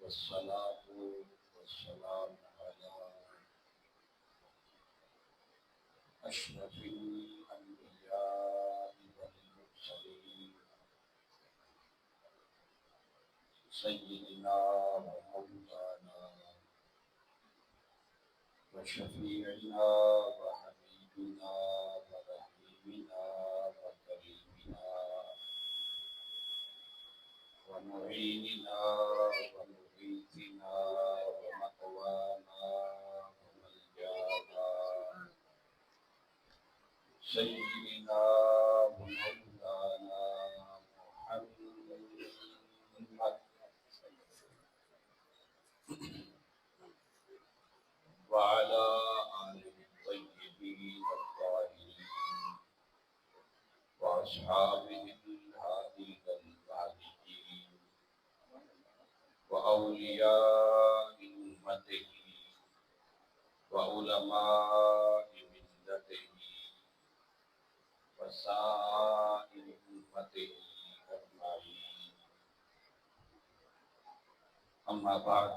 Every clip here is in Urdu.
والصلاة والسلام على أشرف الأنبياء والمرسلين سيدنا ومولانا وشفيعنا وحبيبنا ورحيمنا وكريمنا ومعيننا ومغيثنا ومقوانا وملجانا سيدنا ومولانا محمد وعلى آله الطيبين الطاهرين وأصحابه الهادين المهديين وأولياء أمته وعلماء ملته وسائر أمته أجمعين. أما بعد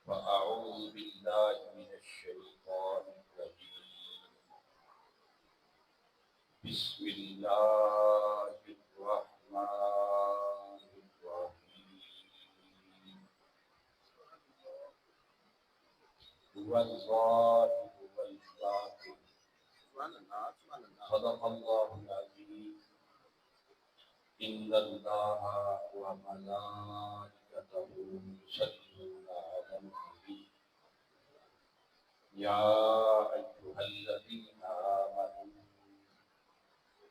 فأعوذ بالله من الشيطان الرجيم. بسم الله الرحمن الرحيم. هو الظاهر والباطن صدق الله العظيم. إن الله وملائكته يصلون على النبي يا أيها الذين آمنوا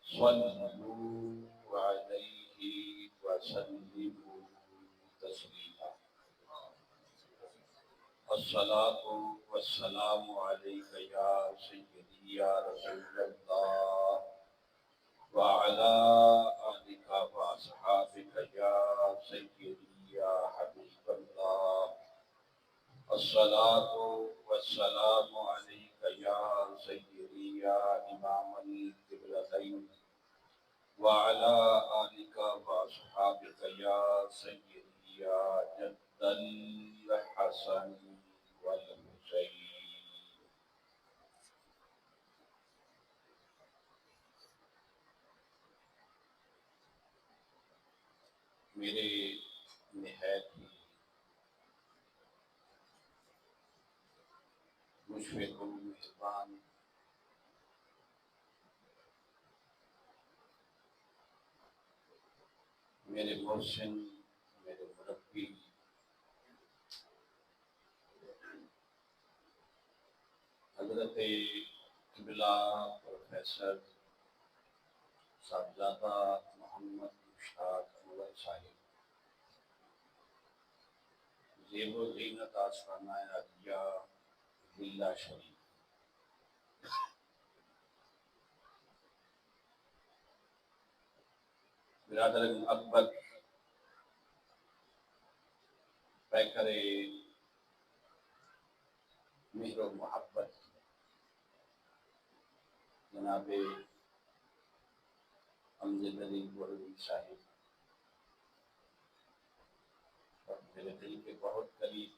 صلوا عليه وسلموا تسليما. الصلاة والسلام عليك يا سيدي يا رسول الله وعلى آلك وأصحابك يا سيدي يا حبيب الله. الصلاة والسلام عليك يا سيدي يا إمام القبلتين وعلى آلك وأصحابك يا سيدي يا جد الحسن والحسين. میرے نہایت ہی مشفق و مہربان میرے محسن میرے مربی حضرت قبلہ پروفیسر صاحبزادہ محمد مشتاق انور صاحب زیب و زینت آستانہ عالیہ ولا شریف، برادر محبت پیکر مہر و محبت جناب امجد علی گولوی صاحب اور میرے دل کے بہت قریب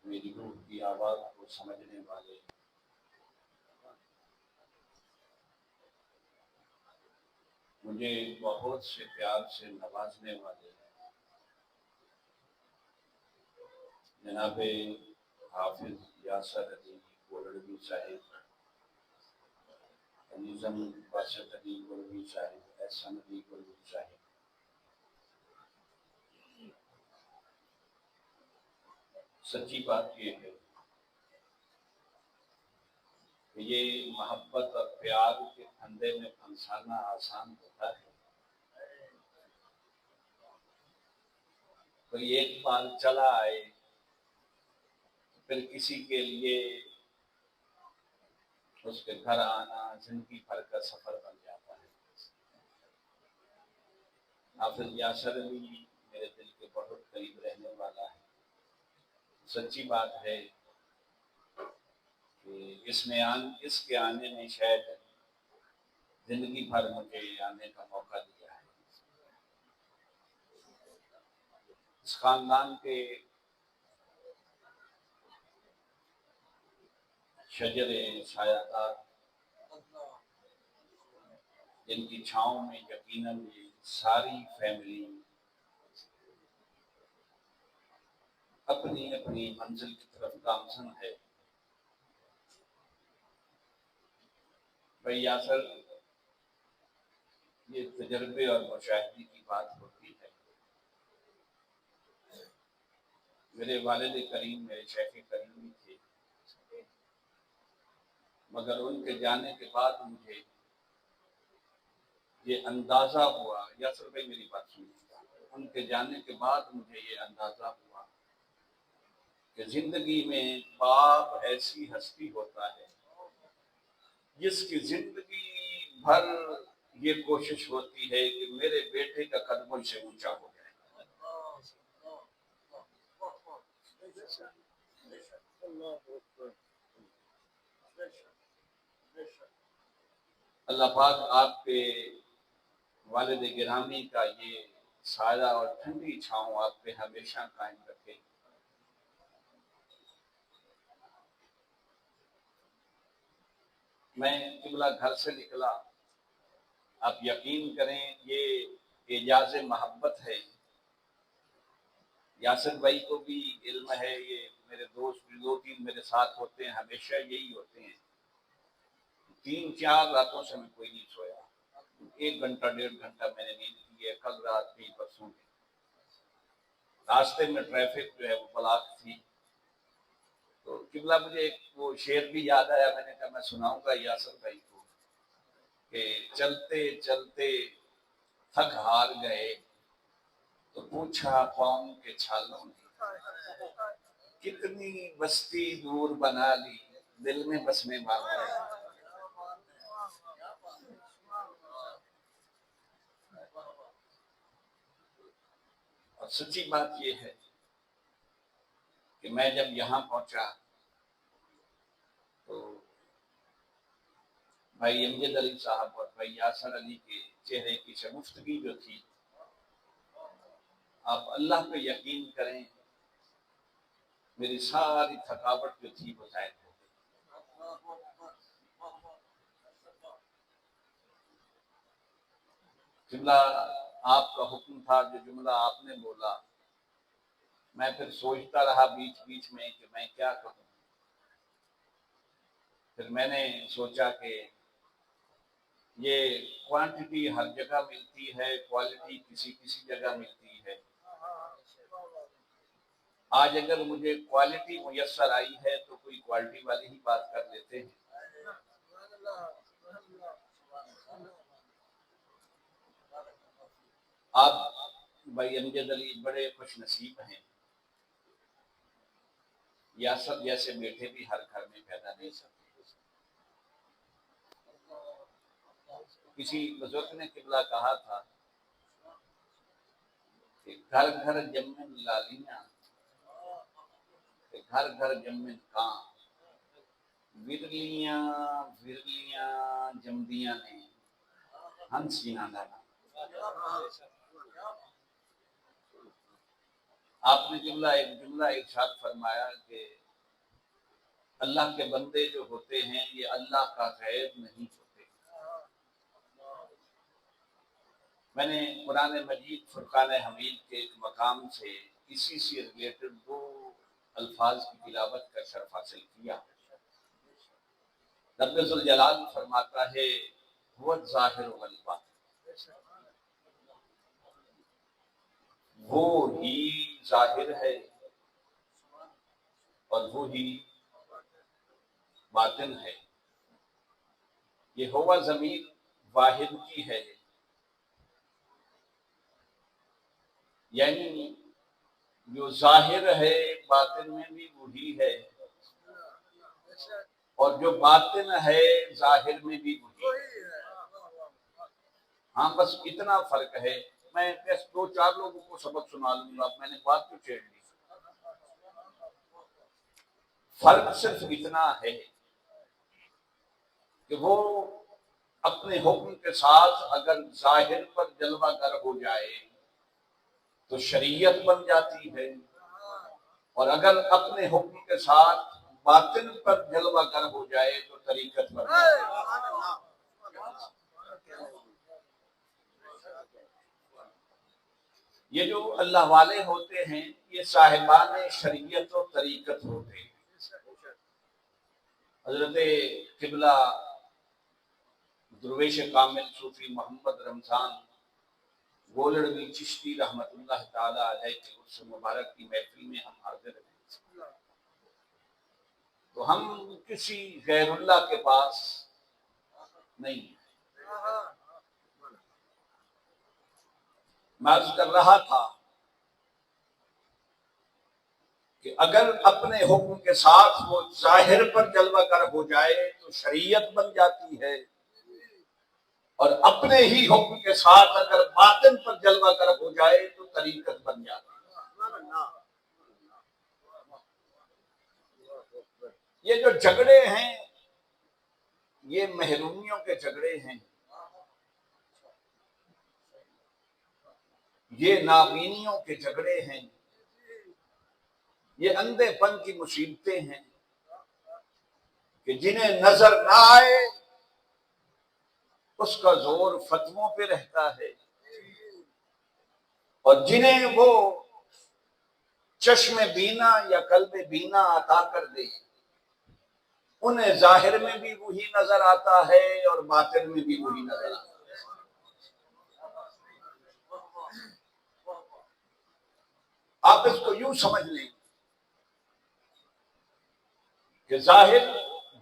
میری روح کی آواز کو سمجھنے والے مجھے بہت سے پیار سے نوازنے والے جناب حافظ یاسر علی گولوی صاحب، نظم باسط علی گولوی صاحب، احسان علی گولوی صاحب، سچی بات یہ ہے کہ یہ محبت اور پیار کے پھندے میں پھنسانا آسان ہوتا ہے. کوئی ایک بار چلا آئے پھر کسی کے لیے اس کے گھر آنا زندگی بھر کا سفر بن جاتا ہے. حافظ یاسر علی میرے دل کے بہت قریب رہنے والا ہے. سچی بات ہے کہ اس کے آنے میں شاید زندگی بھر مجھے آنے کا موقع دیا ہے. اس خاندان کے شجر سایہ دار جن کی چھاؤں میں یقیناً یہ ساری فیملی اپنی اپنی منزل کی طرف گامزن ہے۔ بھائی یاسر، یہ تجربے اور مشاہدے کی بات ہوتی ہے۔ میرے والد کریم میرے شیخ کریم بھی تھے، مگر ان کے جانے کے بعد مجھے یہ اندازہ ہوا، یاسر بھائی میری بات سنیے، ان کے جانے کے بعد مجھے یہ اندازہ ہوا کہ زندگی میں باپ ایسی ہستی ہوتا ہے جس کی زندگی بھر یہ کوشش ہوتی ہے کہ میرے بیٹے کا قد مجھ سے اونچا ہو جائے۔ اللہ پاک آپ کے والد گرامی کا یہ سایہ اور ٹھنڈی چھاؤں آپ پہ ہمیشہ قائم رکھے۔ میں قبلہ گھر سے نکلا، آپ یقین کریں یہ اعجاز محبت ہے۔ یاسر بھائی کو بھی علم ہے، یہ میرے دوست بھی 2-3 میرے ساتھ ہوتے ہیں، ہمیشہ یہی ہوتے ہیں۔ 3-4 راتوں سے میں کوئی نہیں سویا، 1 گھنٹہ 1.5 گھنٹہ میں نے نیند کی ہے، کل رات بھی پرسوں بھی۔ راستے میں ٹریفک جو ہے وہ بلاک تھی، تو قبلہ مجھے ایک وہ شعر بھی یاد آیا، میں نے کہا میں سناؤں گا یاسر بھائی کو کہ چلتے چلتے تھک ہار گئے تو پوچھا قوم کے چھالوں نے، کتنی بستی دور بنا لی دل میں بسمیں مار گئے۔ اور سچی بات یہ ہے کہ میں جب یہاں پہنچا تو بھائی امجد علی صاحب اور بھائی یاسر علی کے چہرے کی شگفتگی جو تھی، آپ اللہ پہ یقین کریں، میری ساری تھکاوٹ جو تھی وہ ظاہر ہو گئی۔ جملہ آپ کا حکم تھا، جو جملہ آپ نے بولا، میں پھر سوچتا رہا بیچ بیچ میں کہ میں کیا کہوں۔ پھر میں نے سوچا کہ یہ کوانٹٹی ہر جگہ ملتی ہے، کوالٹی کسی کسی جگہ ملتی ہے۔ آج اگر مجھے کوالٹی میسر آئی ہے تو کوئی کوالٹی والی ہی بات کر لیتے ہیں۔ آپ بھائی امجد علی بڑے خوش نصیب ہیں، یاسر جیسے بیٹے بھی ہر گھر میں پیدا نہیں سکتے۔ کسی بزرگ نے قبلہ کہا تھا کہ گھر گھر جمن لالیاں، گھر گھر جمن کاں، ورلیاں ورلیاں جمدیاں نے ہنسی نہ ڈالا۔ آپ نے جملہ ارشاد فرمایا کہ اللہ کے بندے جو ہوتے ہیں یہ اللہ کا غیب نہیں ہوتے۔ میں نے قرآن مجید فرقان حمید کے ایک مقام سے اسی سے ریلیٹڈ 2 الفاظ کی تلاوت کا شرف حاصل کیا۔ رب ذوالجلال فرماتا ہے هو الظاہر والباطن، وہ ہی ظاہر ہے اور وہی باطن ہے۔ یہ ہوا ضمیر واحد کی ہے، یعنی جو ظاہر ہے باطن میں بھی وہی ہے، اور جو باطن ہے ظاہر میں بھی وہی ہے۔ ہاں بس اتنا فرق ہے۔ میں 2-4 لوگوں کو سبق سنا لوں گا، میں نے بات تو چھیڑ لی۔ فرق صرف اتنا ہے کہ وہ اپنے حکم کے ساتھ اگر ظاہر پر جلوہ گر ہو جائے تو شریعت بن جاتی ہے، اور اگر اپنے حکم کے ساتھ باطن پر جلوہ گر ہو جائے تو طریقت بن جاتی ہے۔ یہ جو اللہ والے ہوتے ہیں یہ صاحبان شریعت و طریقت ہوتے ہیں۔ حضرت قبلہ درویش کامل صوفی محمد رمضان گولڑوی چشتی رحمت اللہ تعالی علیہ کے اس مبارک کی محفل میں ہم حاضر ہیں، تو ہم کسی غیر اللہ کے پاس نہیں ہیں۔ میں عرض کر رہا تھا کہ اگر اپنے حکم کے ساتھ وہ ظاہر پر جلوہ گر ہو جائے تو شریعت بن جاتی ہے، اور اپنے ہی حکم کے ساتھ اگر باطن پر جلوہ گر ہو جائے تو طریقت بن جاتی ہے۔ یہ جو جھگڑے ہیں یہ محرومیوں کے جھگڑے ہیں، یہ نابینیوں کے جھگڑے ہیں، یہ اندھے پن کی مصیبتیں ہیں کہ جنہیں نظر نہ آئے اس کا زور فتووں پہ رہتا ہے، اور جنہیں وہ چشم بینا یا قلب بینا عطا کر دے انہیں ظاہر میں بھی وہی نظر آتا ہے اور باطن میں بھی وہی نظر آتا ہے۔ آپ اس کو یوں سمجھ لیں کہ ظاہر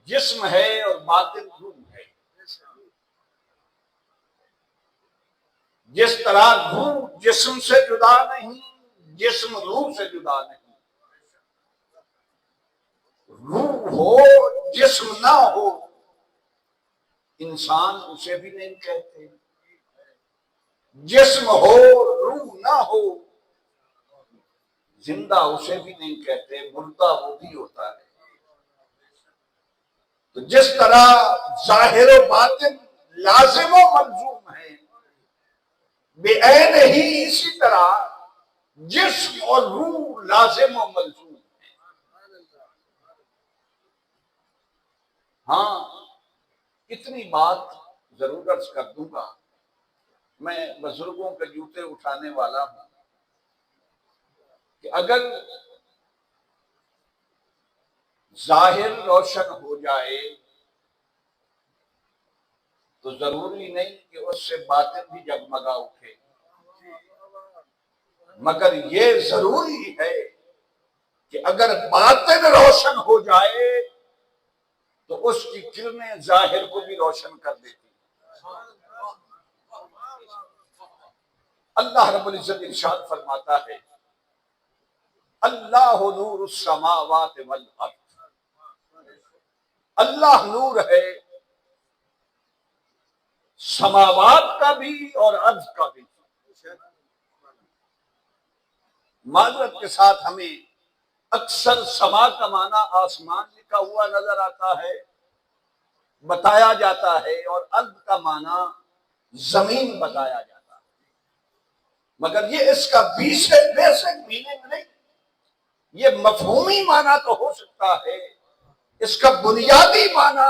جسم ہے اور باطن روح ہے۔ جس طرح روح جسم سے جدا نہیں، جسم روح سے جدا نہیں، روح ہو جسم نہ ہو انسان اسے بھی نہیں کہتے، جسم ہو روح نہ ہو زندہ اسے بھی نہیں کہتے، مردہ وہ بھی ہوتا ہے۔ تو جس طرح ظاہر و باطن لازم و ملزوم ہے، بے عین ہی اسی طرح جسم اور روح لازم و ملزوم ہے۔ ہاں اتنی بات ضرور عرض کر دوں گا، میں بزرگوں کے جوتے اٹھانے والا ہوں کہ اگر ظاہر روشن ہو جائے تو ضروری نہیں کہ اس سے باطن بھی جگمگا اٹھے، مگر یہ ضروری ہے کہ اگر باطن روشن ہو جائے تو اس کی کرنیں ظاہر کو بھی روشن کر دیتی۔ اللہ رب العزت ارشاد فرماتا ہے اللہ نور السماوات والارض، اللہ نور ہے سماوات کا بھی اور ارض کا بھی۔ معذرت کے ساتھ ہمیں اکثر سما کا معنی آسمان لکھا ہوا نظر آتا ہے، بتایا جاتا ہے، اور ارض کا معنی زمین بتایا جاتا ہے، مگر یہ اس کا بیسک میننگ نہیں، یہ مفہومی معنی تو ہو سکتا ہے، اس کا بنیادی معنی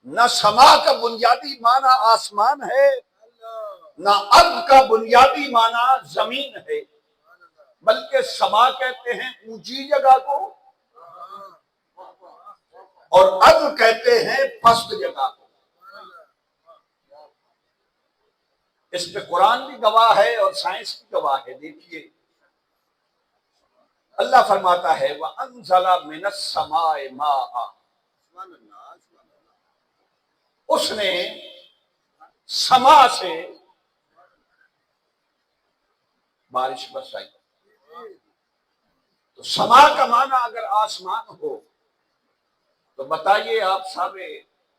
نہ سما کا بنیادی معنی آسمان ہے، نہ ارض کا بنیادی معنی زمین ہے، بلکہ سما کہتے ہیں اونچی جگہ کو اور ارض کہتے ہیں پست جگہ کو۔ اس پہ قرآن بھی گواہ ہے اور سائنس بھی گواہ ہے۔ دیکھیے اللہ فرماتا ہے وَأَنزَلَ مِنَ السَّمَاءِ مَاءً، اس نے سما سے بارش برسائی۔ تو سما کا معنی اگر آسمان ہو تو بتائیے، آپ سارے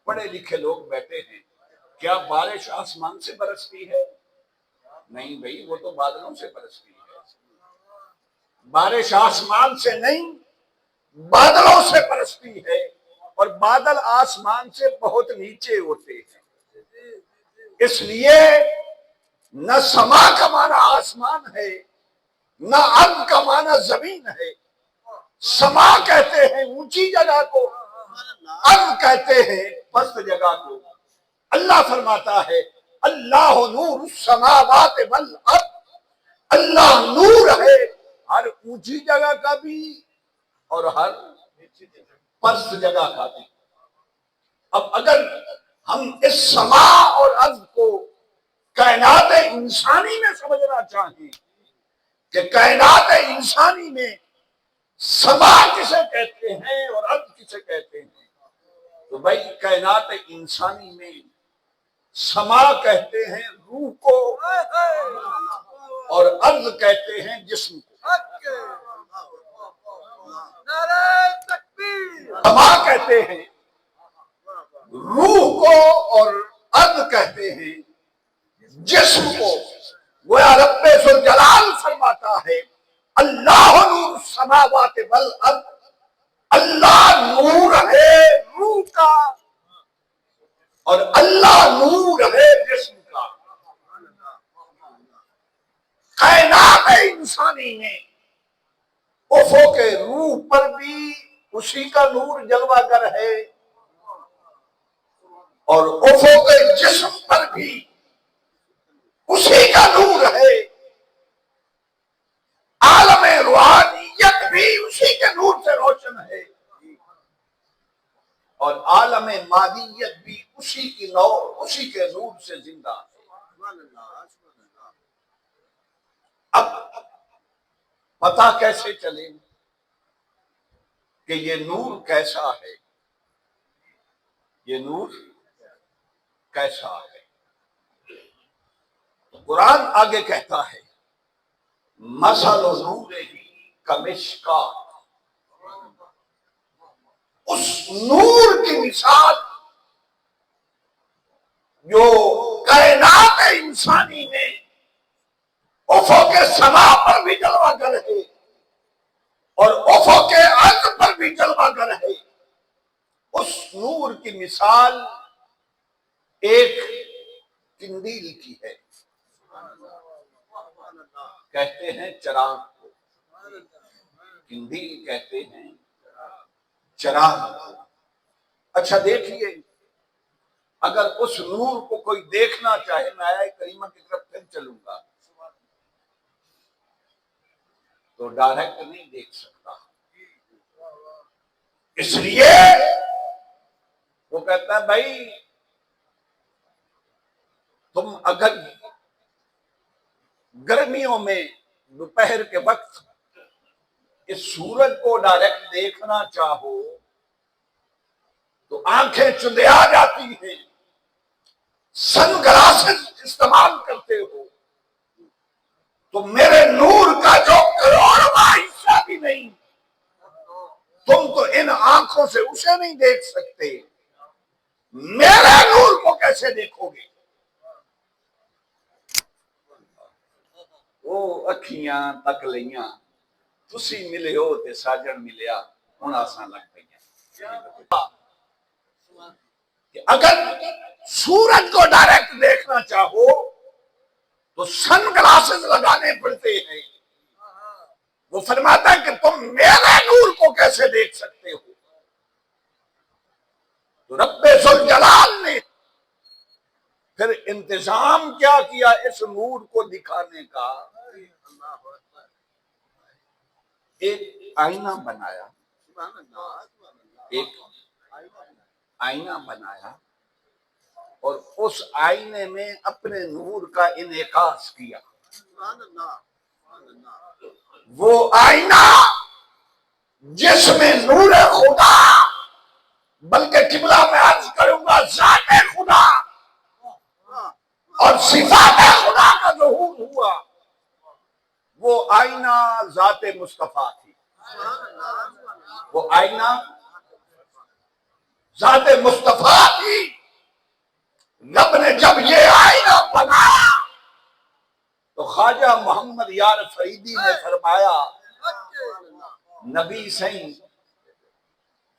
پڑھے لکھے لوگ بیٹھے ہیں، کیا بارش آسمان سے برستی ہے؟ نہیں بھائی، وہ تو بادلوں سے برستی ہے۔ بارش آسمان سے نہیں، بادلوں سے برستی ہے، اور بادل آسمان سے بہت نیچے ہوتے ہیں، اس لیے نہ سما کا معنی آسمان ہے نہ ارض کا معنی زمین ہے، سما کہتے ہیں اونچی جگہ کو، ارض کہتے ہیں پست جگہ کو۔ اللہ فرماتا ہے اللہ نور السماوات والارض، اللہ نور ہے ہر اونچی جگہ کا بھی اور ہر پست جگہ کا بھی۔ اب اگر ہم اس سما اور ارض کو کائنات انسانی میں سمجھنا چاہیں کہ کائنات انسانی میں سما کسے کہتے ہیں اور ارض کسے کہتے ہیں، تو بھائی کائنات انسانی میں سما کہتے ہیں روح کو اور ارض کہتے ہیں جسم کو۔ سما کہتے ہیں روح کو اور ارض کہتے ہیں جسم کو۔ گویا رب ذوالجلال فرماتا ہے اللہ نور السماوات والارض، اللہ نور ہے روح کا اور اللہ نور ہے جسم کا۔ کائنات انسانی میں افق روح پر بھی اسی کا نور جلوہ گر ہے اور افق جسم پر بھی اسی کا نور ہے، عالم روحانیت بھی اسی کے نور سے روشن ہے اور عالم مادیت بھی اسی کی نور، اسی کے نور سے زندہ ہے۔ اب پتہ کیسے چلے کہ یہ نور کیسا ہے، یہ نور کیسا ہے؟ قرآن آگے کہتا ہے مثل نورہ کمشکات، اس نور کی مثال جو کائنات انسانی میں افق سما پر بھی جلوہ گر ہے اور افق ارض پر بھی جلوہ گر ہے، اس نور کی مثال ایک قندیل کی ہے، کہتے ہیں چراغ کو، قندیل کہتے ہیں چراغ کو۔ اچھا دیکھیے، اگر اس نور کو کوئی دیکھنا چاہے، میں آیت کریمہ کی طرف پھر چلوں گا، تو ڈائریکٹ نہیں دیکھ سکتا، اس لیے وہ کہتا ہے بھائی تم اگر گرمیوں میں دوپہر کے وقت اس سورج کو ڈائریکٹ دیکھنا چاہو تو آنکھیں چندیا جاتی ہیں، سن گلاسز استعمال کرتے ہو تو میرے نور کا جو کروڑواں حصہ بھی نہیں، تم تو ان آنکھوں سے اسے نہیں دیکھ سکتے، میرے نور کو کیسے دیکھو گے؟ وہ اکھیاں تک لیاں تسی ملے ہو تے ساجن ملیا ہن آساں لگ پئیاں۔ کہ اگر سورج کو ڈائریکٹ دیکھنا چاہو تو سن گلاسز لگانے پڑتے ہیں، وہ فرماتا ہے کہ تم میرے نور کو کیسے دیکھ سکتے ہو؟ تو رب ذوالجلال نے پھر انتظام کیا کیا اس نور کو دکھانے کا؟ ایک آئینہ بنایا، ایک آئینہ بنایا اور اس آئینے میں اپنے نور کا انعکاس کیا۔ وہ آئینہ جس میں نور خدا، بلکہ قبلہ میں عرض کروں گا ذات خدا اور صفات خدا کا ظہور ہوا، وہ آئینہ ذات مصطفیٰ تھی، وہ آئینہ ذات مصطفیٰ تھی۔ رب نے جب یہ آئینہ بنایا تو خواجہ محمد یار فریدی نے فرمایا نبی سائیں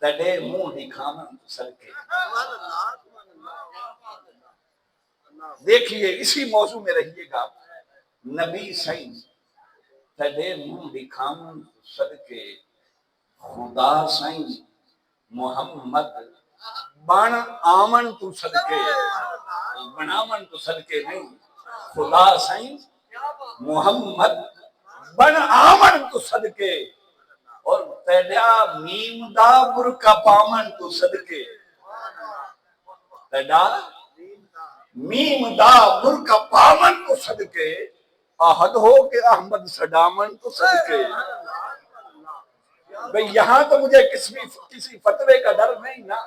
تڑے منہ دکھانا سلکے۔ دیکھیے اسی موضوع میں رہیے گا، نبی سائیں تیرے منہ دکھاون صدقے خدا سائیں محمد بن آمن تو صدقے، بنامن تو صدقے نہیں، خدا سائیں محمد بن آمن تو صدقے، اور تیرا میم دا برکا پامن تو صدقے، تیرا میم دا برکا پامن تو صدقے، عہد ہو کہ احمد سڈامن تو صدقے۔ بھئی یہاں تو مجھے کسی فتوے کا ڈر نہیں نا،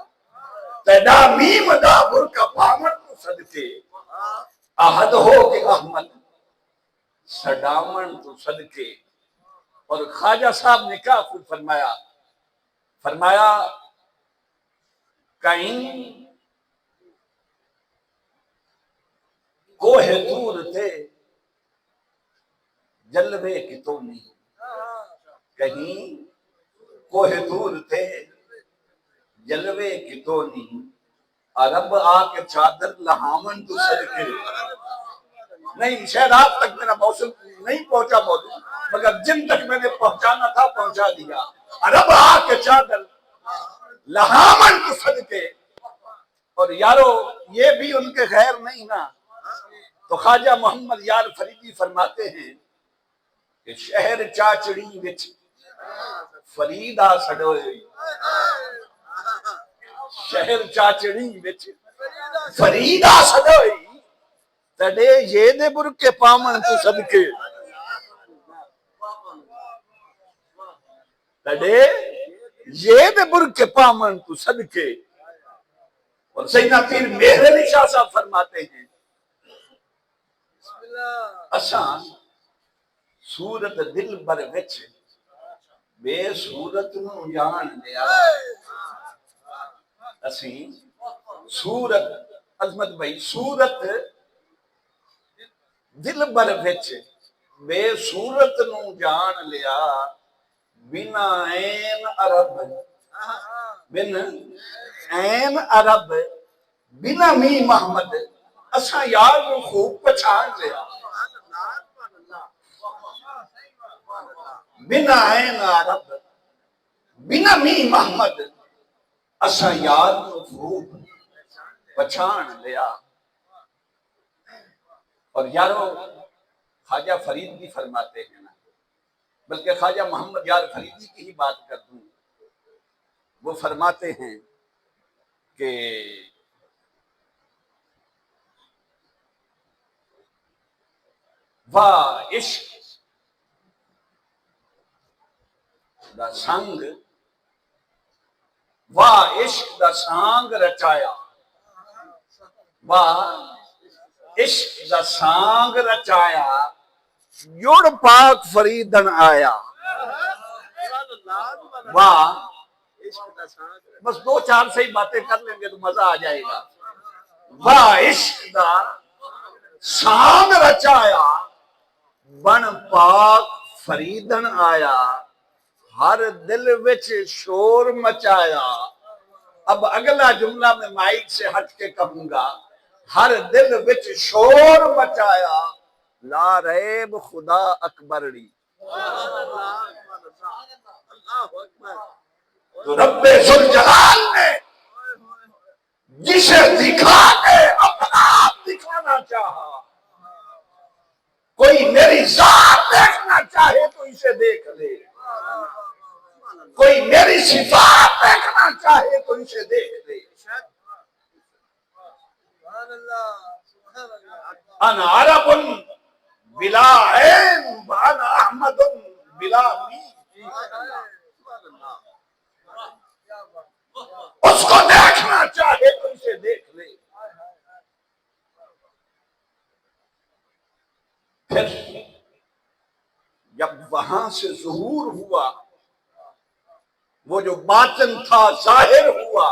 تیرا میم دا برکا پامن تو صدقے، عہد ہو کہ احمد سڈامن تو صدقے۔ اور خواجہ صاحب نے کیا خود فرمایا کہیں کوہ طور تھے جلوے کی تو نہیں، کہیں کوہ طور تھے جلوے کی تو نہیں، عرب آ کے چادر لہامن تو صدقے۔ نہیں شاید آپ تک میرا موصل نہیں پہنچا موضوع، مگر جن تک میں نے پہنچانا تھا پہنچا دیا۔ عرب آ کے چادر لہامن تو صدقے، اور یارو یہ بھی ان کے خیر نہیں نا، تو خواجہ محمد یار فریدی فرماتے ہیں کہ شہر چاچڑی وچ فریدا سڈوئے، شہر چاچڑی وچ فریدا سڈوئے، تڑے یہ دے برکے پامن تو صدقے، تڑے یہ دے برکے پامن تو صدقے۔ اور سیدنا پیر مہر علی شاہ صاحب فرماتے ہیں اساں صورت دل بر وچ بے صورت نو جان لیا، اسی صورت عظمت بھائی صورت دل بر وچ بے صورت نو جان لیا، بنا عین عرب بن عین عرب بنا می محمد اساں یار نو خوب پہچان لیا، بنا عین عرب بنا می محمد اساں یار نو خوب پہچان لیا۔ اور یارو خواجہ فرید بھی فرماتے ہیں نا، بلکہ خواجہ محمد یار فریدی کی ہی بات کر دوں، وہ فرماتے ہیں کہ واہ عشق دا سنگ، واہ عشق دا سانگ رچایا، واہ عشق دا سانگ رچایا، جڑ پاک فریدن آیا، واہ بس دو چار صحیح باتیں کر لیں گے تو مزہ آ جائے گا۔ واہ عشق دا سانگ رچایا، بن پاک فریدن آیا، ہر دل وچ شور مچایا۔ اب اگلا جملہ میں مائک سے ہٹ کے کہوں گا، ہر دل وچ شور مچایا، لا ریب خدا اکبرڑی، تو رب ذوالجلال نے جسے دکھا کے اپنا آپ دکھانا چاہا، کوئی میری ذات دیکھنا چاہے تو اسے دیکھ لے، کوئی میری صفات دیکھنا چاہے تو اسے دیکھ لے۔ انا عرب بلا عین وانا احمد بلا می، اس کو دیکھنا چاہے تو اسے دیکھ لے۔ پھر جب وہاں سے ظہور ہوا، وہ جو باطن تھا ظاہر ہوا،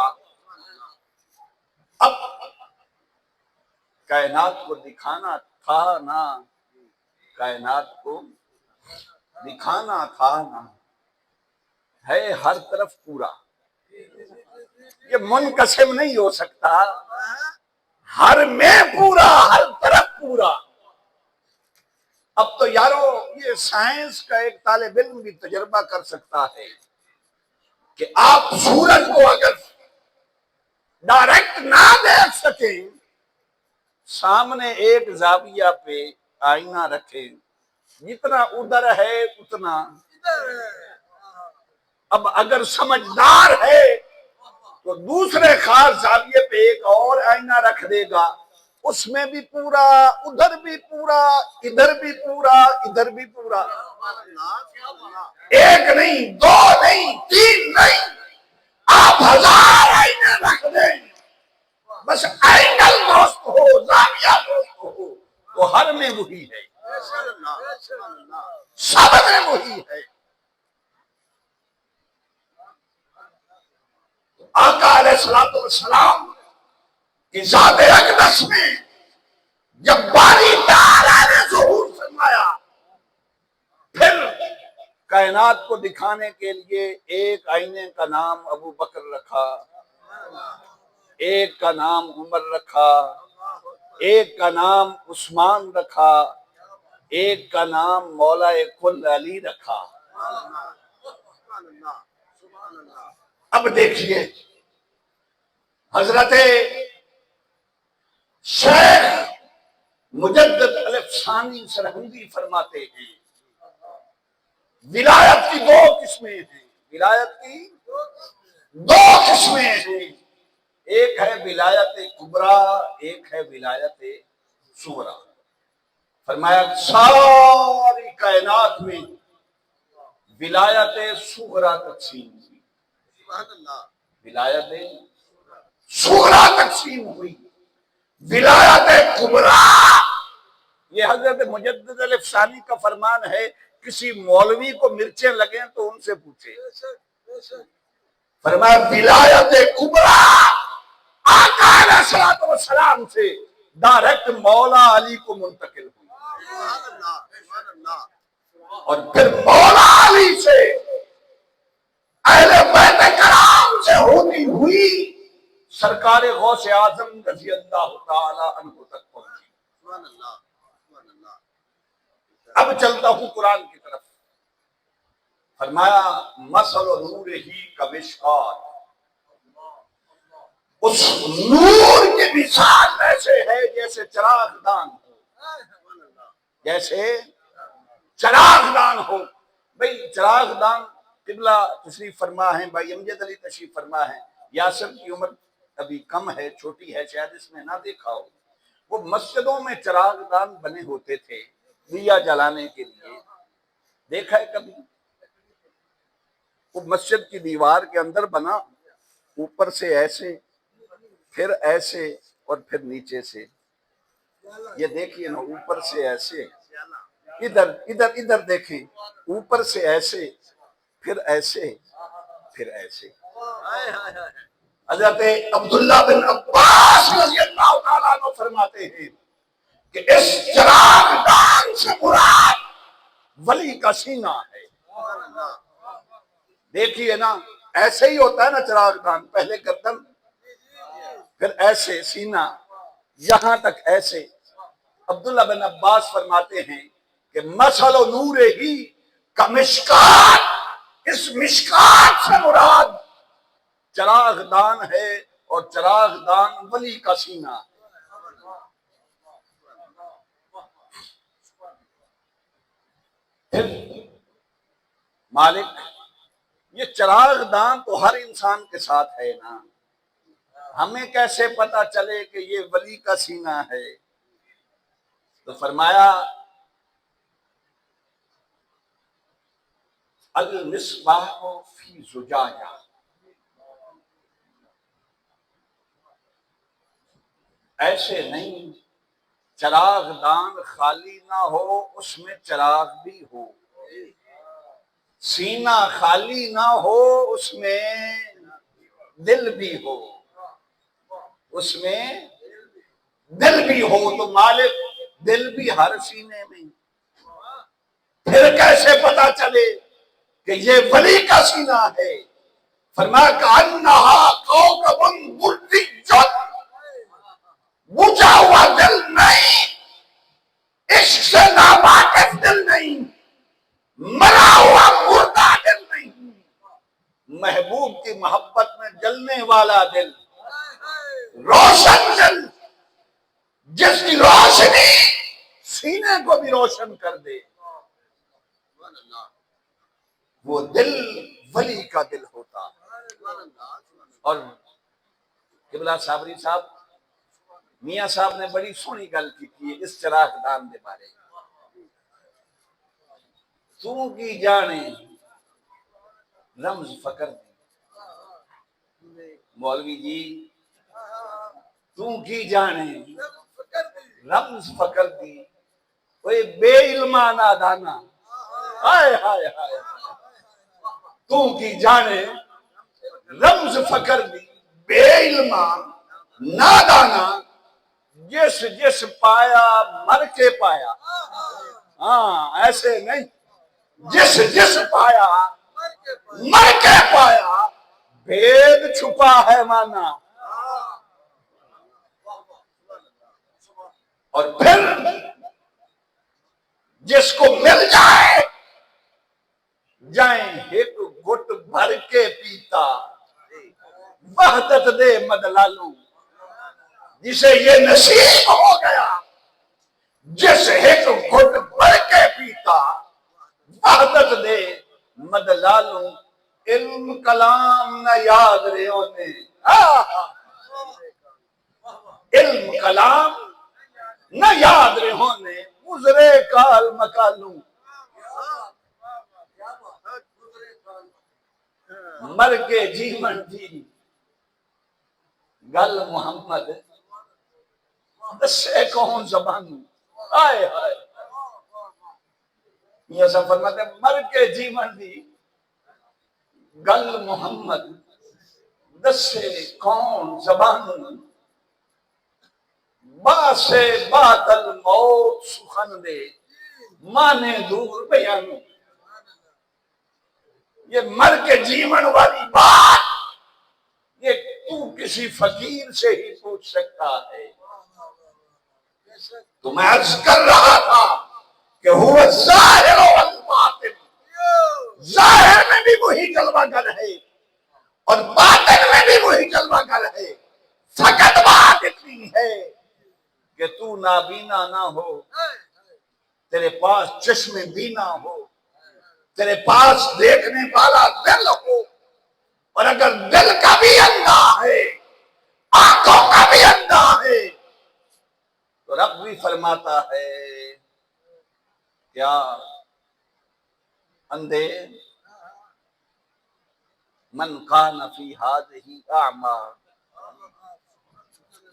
اب کائنات کو دکھانا تھا نا، کائنات کو دکھانا تھا نا، ہے ہر طرف پورا، یہ منقسم نہیں ہو سکتا، ہر میں پورا ہر طرف پورا۔ اب تو یارو یہ سائنس کا ایک طالب علم بھی تجربہ کر سکتا ہے کہ آپ سورج کو اگر ڈائریکٹ نہ دیکھ سکیں، سامنے ایک زاویہ پہ آئینہ رکھے، جتنا ادھر ہے اتنا، اب اگر سمجھدار ہے تو دوسرے خاص زاویے پہ ایک اور آئینہ رکھ دے گا، اس میں بھی پورا، ادھر بھی پورا، ادھر بھی پورا، ادھر بھی پورا، ایک نہیں، دو نہیں، تین نہیں، آپ 1000 آئینے رکھ دیں، بس اینگل درست ہو، زاویہ درست ہو، تو ہر میں وہی ہے، سب میں وہی ہے۔ آقا علیہ السلام کی ذات اقدس میں جب باری تعالیٰ نے ظہور فرمایا، پھر کائنات کو دکھانے کے لیے ایک آئینے کا نام ابو بکر رکھا، ایک کا نام عمر رکھا، ایک کا نام عثمان رکھا، ایک کا نام مولا کل علی رکھا۔ اب دیکھیے حضرت شیخ مجدد الف ثانی سرہندی فرماتے ہیں ولایت کی دو قسمیں ہیں، ولایت کی دو قسمیں ہیں، ایک ہے ولایت کبریٰ، ایک ہے ولایت صغریٰ۔ فرمایا ساری کائنات میں ولایت صغریٰ تقسیم ہوئی، ولایت صغریٰ تقسیم ہوئی، ولایت کبریٰ، یہ حضرت مجدد الف ثانی کا فرمان ہے، کسی مولوی کو مرچیں لگیں تو ان سے پوچھے۔ فرمایا ولایت کبریٰ آقا علیہ السلام سے ڈائریکٹ مولا علی کو منتقل ہوئی، اور پھر مولا علی سے اہل بیت کرام سے ہوتی ہوئی سرکار غوث اعظم رضی اللہ تعالی عنہ تک پہنچی۔ اب چلتا ہوں قرآن کی طرف۔ فرمایا مثل نورہ کمشکات، اس نور کی مثال ایسے ہے جیسے چراغ دان ہو، جیسے چراغ دان ہو۔ بھئی چراغ دان قبلہ تشریف فرما ہے، بھائی امجد علی تشریف فرما ہے، یاسر کی عمر ابھی کم ہے، چھوٹی ہے، شاید اس میں نہ دیکھا ہو، وہ مسجدوں میں چراغ دان بنے ہوتے تھے دیا جلانے کے لیے، دیکھا ہے کبھی؟ وہ مسجد کی دیوار کے اندر بنا، اوپر سے ایسے، پھر ایسے، اور پھر نیچے سے، یہ دیکھیے نا، اوپر سے ایسے، ادھر ادھر ادھر دیکھیں، اوپر سے ایسے، پھر ایسے، پھر ایسے۔ حضرت عبداللہ بن عباس رضی اللہ تعالیٰ عنہ فرماتے ہیں کہ اس چراغ دان سے مراد ولی کا سینہ ہے۔ دیکھیے نا، ایسے ہی ہوتا ہے نا چراغ دان، پہلے گردن، پھر ایسے سینہ، یہاں تک ایسے۔ عبداللہ بن عباس فرماتے ہیں کہ مثل نورہ کمشکات، اس مشکات سے مراد چراغ دان ہے، اور چراغ دان ولی کا سینہ۔ پھر مالک، یہ چراغ دان تو ہر انسان کے ساتھ ہے نا، ہمیں کیسے پتا چلے کہ یہ ولی کا سینہ ہے؟ تو فرمایا المصباح فی زجاجہ، ایسے نہیں چراغ دان خالی نہ ہو، اس میں چراغ بھی ہو، سینہ خالی نہ ہو، اس میں دل بھی ہو، اس میں دل بھی ہو، تو مالک دل بھی ہر سینے میں، پھر کیسے پتا چلے کہ یہ ولی کا سینہ ہے؟ فرمایا کأنہا کوکب درّی، بجھا ہوا دل نہیں، عشق سے ناواقف دل نہیں، محبت میں جلنے والا دل، روشن دل، جس کی روشنی سینے کو بھی روشن کر دے، وہ دل ولی کا دل ہوتا۔ اور قبلہ صابری صاحب میاں صاحب نے بڑی سونی گل کی اس چراغ دان دے بارے، تو کی جانے رمز فقر دی، مولوی جی تو کی جانے رمز فقر دی، کوئی بے علمہ نادانا، ہائے ہائے ہائے، تو کی جانے رمز فقر دی، بے علمہ نادانا، جس جس پایا مر کے پایا، ہاں ایسے نہیں، جس جس پایا مر کے پایا، بھید چھپا ہے مانا۔ اور پھر جس کو مل جائے جائیں ایک گھٹ بھر کے پیتا، وحدت دے مدلالوں، جسے یہ نصیب ہو گیا، جس ایک گھٹ بھر کے پیتا، وحدت دے مدلالوں، علم کلام نہ یاد رہے ہونے، علم کلام نہ یاد رہے ہونے، گزرے کال مکالوں، مر کے جیون دی گل محمد دسے کون زبانوں، آئے آئے، یہ سب فرماتے ہیں مر کے جیون دی گل محمد دسے کون زبانوں، باسے باطل موت سخن دے مانے دور بیانوں۔ یہ مر کے جیون والی بات یہ تو کسی فقیر سے ہی پوچھ سکتا ہے۔ تو میں عرض کر رہا تھا کہ ہوا ظاہر والباطن، ظاہر میں بھی وہی جلوہ گر ہے اور باطن میں بھی وہی جلوہ گر ہے، فقط بات اتنی ہے کہ تو نابینا نہ ہو، تیرے پاس چشم بینا ہو، تیرے پاس دیکھنے والا دل ہو، اور اگر دل کا بھی اندھا ہے آنکھوں کا بھی اندھا ہے تو رب بھی فرماتا ہے کیا اندھے من کان فی ہذہ اعمی،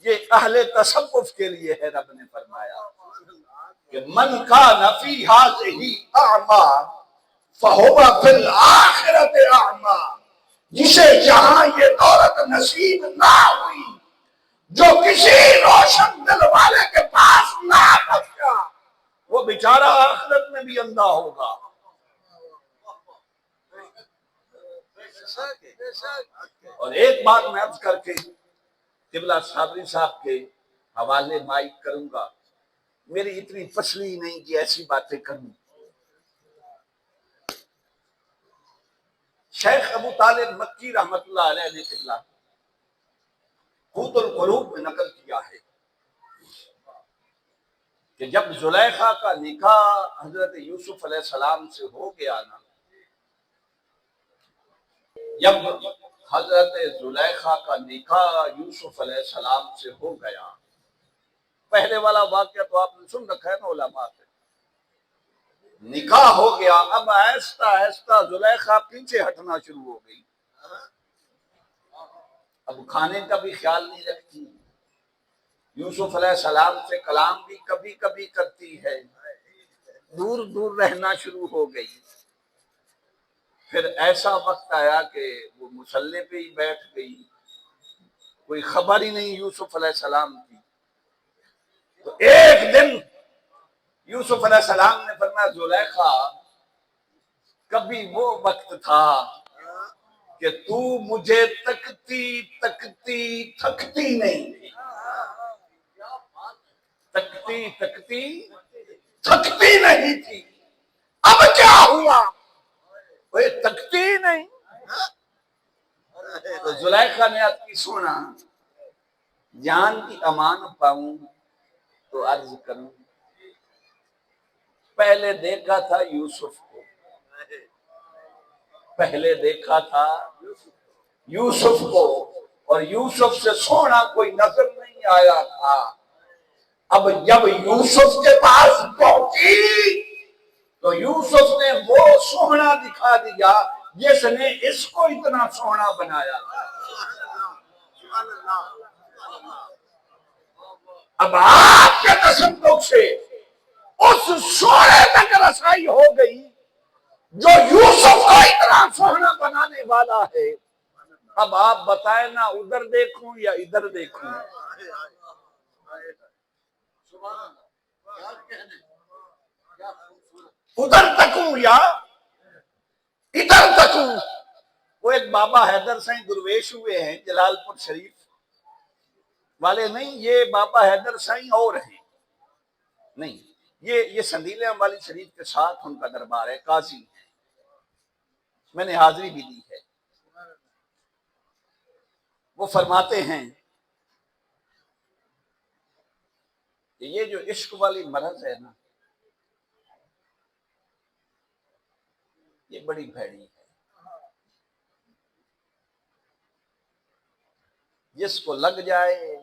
یہ اہل تصوف کے لیے ہے، رب نے فرمایا کہ من کان فی ہذہ اعمی فہو فی الآخرۃ اعمی، جسے جہاں یہ دولت نصیب نہ ہوئی، جو کسی روشن دل والے کے پاس نہ پہنچا، وہ بیچارہ آخرت میں بھی اندھا ہوگا۔ اور ایک بات میں عرض کر کے قبلہ صابری صاحب کے حوالے مائک کروں گا، میری اتنی پسلی نہیں کہ ایسی باتیں کروں۔ شیخ ابو طالب مکی رحمت اللہ علیہ نے قبلہ قوت القلوب میں نقل کیا ہے کہ جب زلیخا کا نکاح حضرت یوسف علیہ السلام سے ہو گیا نا، جب حضرت زلیخا کا نکاح یوسف علیہ السلام سے ہو گیا، پہلے والا واقعہ تو آپ نے سن رکھا ہے نا علماء سے، نکاح ہو گیا، اب آہستہ آہستہ زلیخا پیچھے ہٹنا شروع ہو گئی، اب کھانے کا بھی خیال نہیں رکھتی، یوسف علیہ السلام سے کلام بھی کبھی کبھی کرتی ہے، دور دور رہنا شروع ہو گئی۔ پھر ایسا وقت آیا کہ وہ مصلی پہ ہی بیٹھ گئی، کوئی خبر ہی نہیں یوسف علیہ السلام کی۔ تو ایک دن یوسف علیہ السلام نے فرمایا زلیخا، کبھی وہ وقت تھا کہ تو مجھے تکتی تکتی تھکتی نہیں تھی، تکتی تکتی تھکتی نہیں تھی، اب کیا ہوا؟ وہ تکتی نہیں، تو زلیخا نے عرض کی سونا جان کی امان پاؤں تو عرض کروں، پہلے دیکھا تھا یوسف کو، پہلے دیکھا تھا یوسف کو، اور یوسف سے سونا کوئی نظر نہیں آیا تھا۔ اب جب یوسف کے پاس پہنچی تو یوسف نے وہ سونا دکھا دیا جس نے اس کو اتنا سونا بنایا تھا۔ اب آپ کے تصدق سے اس سونے تک رسائی ہو گئی جو یوسف کو اتنا سونا بنانے والا ہے۔ اب آپ بتائیں نا ادھر دیکھوں یا ادھر دیکھوں؟ ادھر تکوں یا ادھر تکوں؟ وہ ایک بابا حیدر سائیں درویش ہوئے ہیں جلال پور شریف والے، نہیں یہ بابا حیدر سائیں اور ہیں، نہیں یہ سندیلے والی شریف کے ساتھ ان کا دربار ہے، قاضی ہے، میں نے حاضری بھی دی ہے۔ وہ فرماتے ہیں کہ یہ جو عشق والی مرض ہے نا، یہ بڑی بھیڑی ہے، جس کو لگ جائے،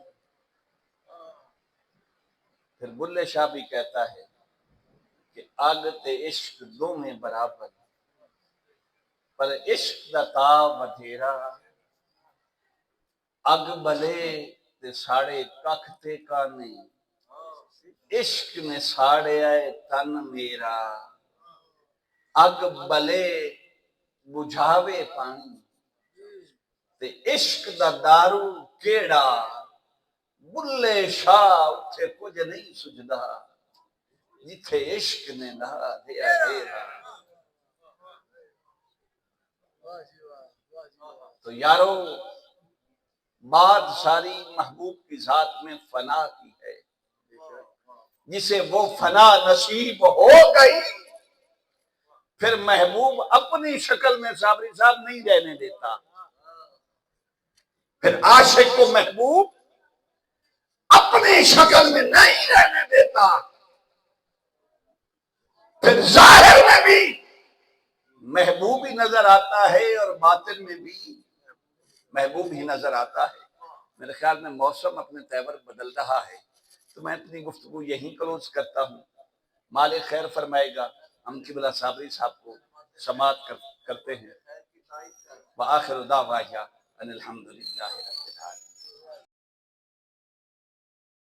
پھر بلے شاہ بھی کہتا ہے کہ آگت عشق دو میں برابر، پر عشق دا تا ودھیرا، اگ بلے تے ساڑے ککھ تے کانے، عشق نے ساڑے آئے تن میرا، اگ بلے بجھاوے پانی، تے عشق دا دارو کیڑا، بلے شاہ اتھے کچھ نہیں سجدا، جتھے عشق نے لا دیا ڈیرا۔ تو یارو بات ساری محبوب کی ذات میں فنا کی ہے، جسے وہ فنا نصیب ہو گئی پھر محبوب اپنی شکل میں صابری صاحب نہیں رہنے دیتا، پھر عاشق کو محبوب اپنی شکل میں نہیں رہنے دیتا، پھر ظاہر میں بھی محبوب ہی نظر آتا ہے اور باطن میں بھی محبوب ہی نظر آتا ہے۔ میرے خیال میں موسم اپنے تیور بدل رہا ہے، تو میں اپنی گفتگو یہیں کلوز کرتا ہوں۔ مالک خیر فرمائے گا، ہم قبلہ صابری صاحب کو سماعت کرتے ہیں۔ وآخر دعوانا ان الحمدللہ۔